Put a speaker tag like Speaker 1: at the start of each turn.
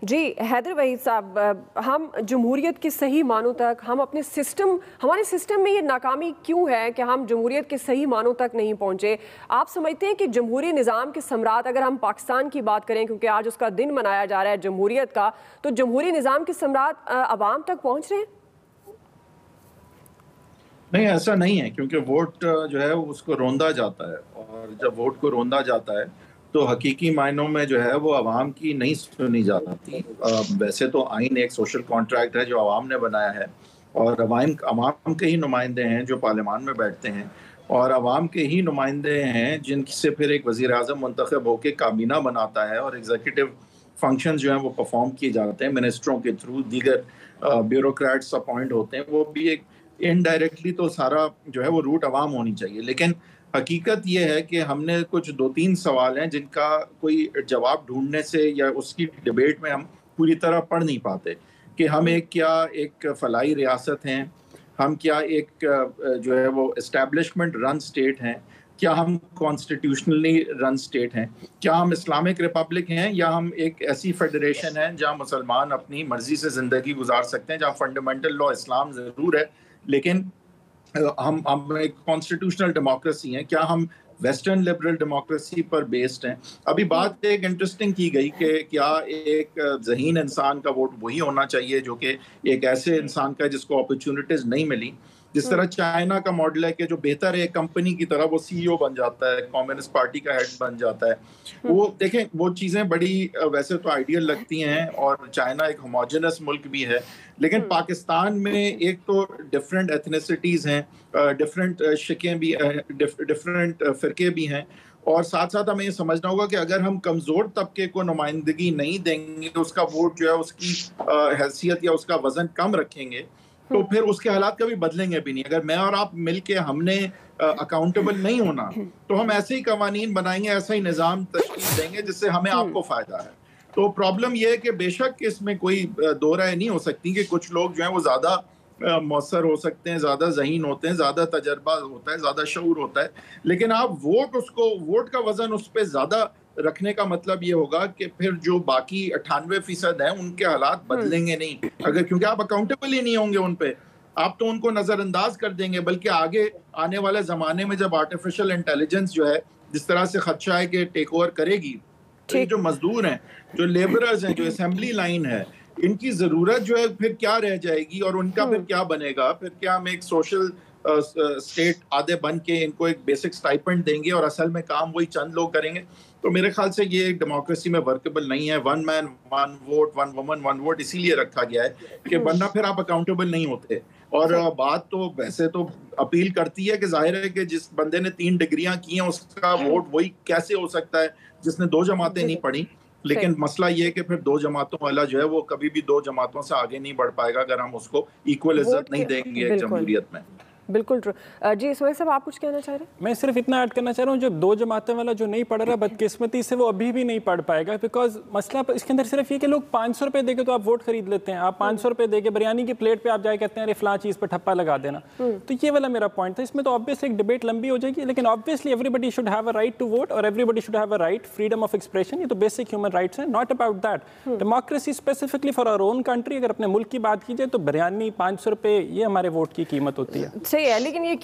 Speaker 1: जी हैदर वहीद साहब, हम जमहूरियत के सही मानों तक, हम अपने हमारे सिस्टम में ये नाकामी क्यों है कि हम जमहूरियत के सही मानों तक नहीं पहुँचे? आप समझते हैं कि जमहूरी निज़ाम के सम्राट, अगर हम पाकिस्तान की बात करें क्योंकि आज उसका दिन मनाया जा रहा है जमहूरियत का, तो जमहूरी निज़ाम के सम्राट अवाम तक पहुँच रहे हैं?
Speaker 2: नहीं, ऐसा नहीं है, क्योंकि वोट जो है उसको रोंदा जाता है, और जब वोट को रोंदा जाता है तो हकीकी मायनों में जो है वो आवाम की नहीं सुनी जाती। वैसे तो आइन एक सोशल कॉन्ट्रैक्ट है जो आवाम ने बनाया है, और अवाम के ही नुमाइंदे हैं जो पार्लियामान में बैठते हैं, और आवाम के ही नुमाइंदे हैं जिनसे फिर एक वज़ीर आज़म मुंतखब होकर काबीना बनाता है, और एग्जीक्यूटिव फंक्शन जो हैं वो परफॉर्म किए जाते हैं मिनिस्टरों के थ्रू। दीगर ब्यूरोक्रेट्स अपॉइंट होते हैं, वो भी एक इनडायरेक्टली तो सारा जो है वो रूट अवाम होनी चाहिए। लेकिन हकीकत ये है कि हमने कुछ 2-3 सवाल हैं जिनका कोई जवाब ढूंढने से या उसकी डिबेट में हम पूरी तरह पढ़ नहीं पाते कि हम एक फलाई रियासत हैं, हम क्या एक जो है वो एस्टैब्लिशमेंट रन स्टेट हैं, क्या हम कॉन्स्टिट्यूशनली रन स्टेट हैं, क्या हम इस्लामिक रिपब्लिक हैं, या हम एक ऐसी फेडरेशन है जहां मुसलमान अपनी मर्जी से ज़िंदगी गुजार सकते हैं, जहां फंडामेंटल लॉ इस्लाम ज़रूर है लेकिन हम एक कॉन्स्टिट्यूशनल डेमोक्रेसी हैं, क्या हम वेस्टर्न लिबरल डेमोक्रेसी पर बेस्ड हैं। अभी बात एक इंटरेस्टिंग की गई कि क्या एक ज़हीन इंसान का वोट वही होना चाहिए जो कि एक ऐसे इंसान का जिसको अपॉर्चुनिटीज नहीं मिली, जिस तरह चाइना का मॉडल है कि जो बेहतर है कंपनी की तरह वो सीईओ बन जाता है, कम्युनिस्ट पार्टी का हेड बन जाता है। वो देखें, वो चीज़ें बड़ी वैसे तो आइडियल लगती हैं, और चाइना एक होमोजेनस मुल्क भी है, लेकिन पाकिस्तान में एक तो डिफरेंट एथनिसिटीज़ हैं, डिफरेंट शिकें भी, डिफरेंट फ़िरके भी हैं, और साथ साथ हमें ये समझना होगा कि अगर हम कमज़ोर तबके को नुमाइंदगी नहीं देंगे, उसका वोट जो है उसकी हैसियत या उसका वज़न कम रखेंगे, तो फिर उसके हालात कभी बदलेंगे भी नहीं। अगर मैं और आप मिलके हमने अकाउंटेबल नहीं होना, तो हम ऐसे ही कवानीन बनाएंगे, ऐसा ही निज़ाम तश्कील देंगे जिससे हमें आपको फ़ायदा है। तो प्रॉब्लम यह है कि बेशक इसमें कोई दो राय नहीं हो सकती कि कुछ लोग जो हैं वो ज़्यादा मौसर हो सकते हैं, ज़्यादा ज़हीन होते हैं, ज़्यादा तजर्बा होता है, ज़्यादा शऊर होता है, लेकिन आप वोट का वज़न उस पर ज़्यादा रखने का मतलब ये होगा कि फिर जो बाकी 98% हैं उनके हालात बदलेंगे नहीं, अगर क्योंकि आप अकाउंटेबल ही नहीं होंगे उन पे, आप तो उनको नजरअंदाज कर देंगे। बल्कि आगे आने वाले जमाने में जब आर्टिफिशियल इंटेलिजेंस जो है जिस तरह से खदशा है कि टेक ओवर करेगी, तो ये जो मजदूर हैं, जो लेबरर्स हैं, जो असेंबली लाइन है, इनकी जरूरत जो है फिर क्या रह जाएगी, और उनका फिर क्या बनेगा? फिर क्या हम एक सोशल स्टेट आधे बन के इनको एक बेसिक स्टाइपेंड देंगे और असल में काम वही चंद लोग करेंगे? तो मेरे ख्याल से ये डेमोक्रेसी में वर्केबल नहीं है। One man one vote, one woman one vote इसीलिए रखा गया है कि वरना फिर आप अकाउंटेबल नहीं होते। और बात तो वैसे तो अपील करती है कि जाहिर है कि जिस बंदे ने 3 डिग्रियां की हैं उसका वोट वही कैसे हो सकता है जिसने 2 जमातें नहीं पढ़ी। लेकिन मसला ये है कि फिर 2 जमातों वाला जो है वो कभी भी 2 जमातों से आगे नहीं बढ़ पाएगा अगर हम उसको इक्वल इज्जत नहीं देंगे एक जमहूरियत में।
Speaker 1: बिल्कुल ट्रू। जी इसमाइल साहब, आप कुछ कहना चाह रहे हैं?
Speaker 3: मैं सिर्फ इतना ऐड करना चाह रहा हूँ, जब 2 जमातें वाला जो नहीं पढ़ रहा, बदकिस्मती से वो अभी भी नहीं पढ़ पाएगा, बिकॉज मसला इसके अंदर सिर्फ ये कि लोग 500 रुपये देके तो आप वोट खरीद लेते हैं। आप 500 रुपये देके बिरयानी की प्लेट पे आप जाए कहते हैं अरे फलां चीज़ पर ठप्पा लगा देना। तो ये वाला मेरा पॉइंट था। इसमें तो ऑब्वियसली एक डिबेट लंबी हो जाएगी, लेकिन obviously everybody should have a right to vote और everybody should have a right freedom of expression. ये तो बेसिक ह्यूमन राइट्स हैं, not about that. Democracy specifically for our own country, अगर अपने मुल्क की बात की जाए तो बिरयानी 500 रुपये ये हमारे वोट की कीमत होती है।
Speaker 1: सही है, लेकिन ये